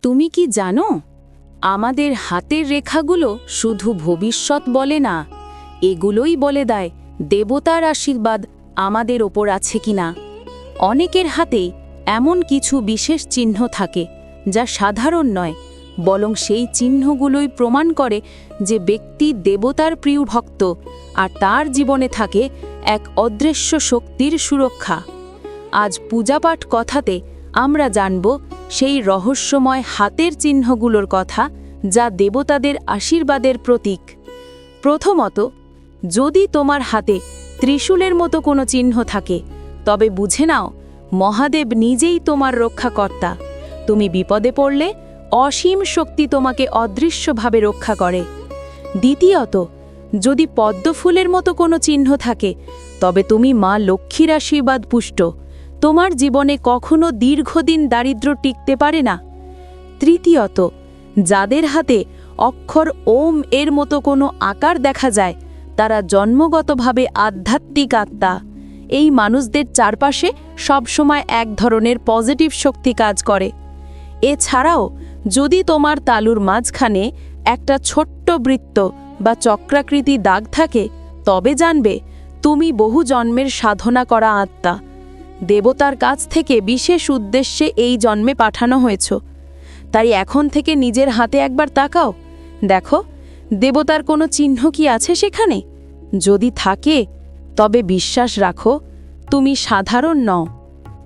তুমি কি জানো, আমাদের হাতের রেখাগুলো শুধু ভবিষ্যৎ বলে না, এগুলোই বলে দেয় দেবতার আশীর্বাদ আমাদের ওপর আছে কিনা। অনেকের হাতেই এমন কিছু বিশেষ চিহ্ন থাকে যা সাধারণ নয়, বরং সেই চিহ্নগুলোই প্রমাণ করে যে ব্যক্তি দেবতার প্রিয় ভক্ত আর তার জীবনে থাকে এক অদৃশ্য শক্তির সুরক্ষা। আজ পূজাপাঠ কথাতে আমরা জানব সেই রহস্যময় হাতের চিহ্নগুলোর কথা, যা দেবতাদের আশীর্বাদের প্রতীক। প্রথমত, যদি তোমার হাতে ত্রিশূলের মতো কোনো চিহ্ন থাকে, তবে বুঝে নাও মহাদেব নিজেই তোমার রক্ষাকর্তা। তুমি বিপদে পড়লে অসীম শক্তি তোমাকে অদৃশ্যভাবে রক্ষা করে। দ্বিতীয়ত, যদি পদ্মফুলের মতো কোনো চিহ্ন থাকে, তবে তুমি মা লক্ষ্মীর আশীর্বাদ পুষ্ট। তোমার জীবনে কখনো দীর্ঘদিন দারিদ্র্য টিকতে পারে না। তৃতীয়ত, যাদের হাতে অক্ষর ওম এর মতো কোনো আকার দেখা যায়, তারা জন্মগতভাবে আধ্যাত্মিক আত্মা। এই মানুষদের চারপাশে সবসময় এক ধরনের পজিটিভ শক্তি কাজ করে। এছাড়াও যদি তোমার তালুর মাঝখানে একটা ছোট্ট বৃত্ত বা চক্রাকৃতি দাগ থাকে, তবে জানবে তুমি বহু জন্মের সাধনা করা আত্মা। দেবতার কাছ থেকে বিশেষ উদ্দেশ্যে এই জন্মে পাঠানো হয়েছ। তাই এখন থেকে নিজের হাতে একবার তাকাও, দেখো দেবতার কোনো চিহ্ন কি আছে সেখানে। যদি থাকে, তবে বিশ্বাস রাখো তুমি সাধারণ নও,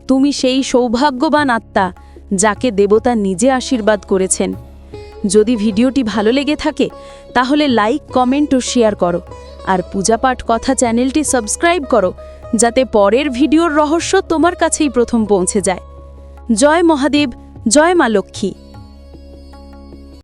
তুমি সেই সৌভাগ্যবান আত্মা যাকে দেবতা নিজে আশীর্বাদ করেছেন। যদি ভিডিওটি ভালো লেগে থাকে, তাহলে লাইক, কমেন্ট ও শেয়ার করো। আর পূজাপাঠ কথা চ্যানেলটি সাবস্ক্রাইব করো, যাতে পরের ভিডিওর রহস্য তোমার কাছেই প্রথম পৌঁছে যায়। জয় মহাদেব, জয় মা লক্ষ্মী।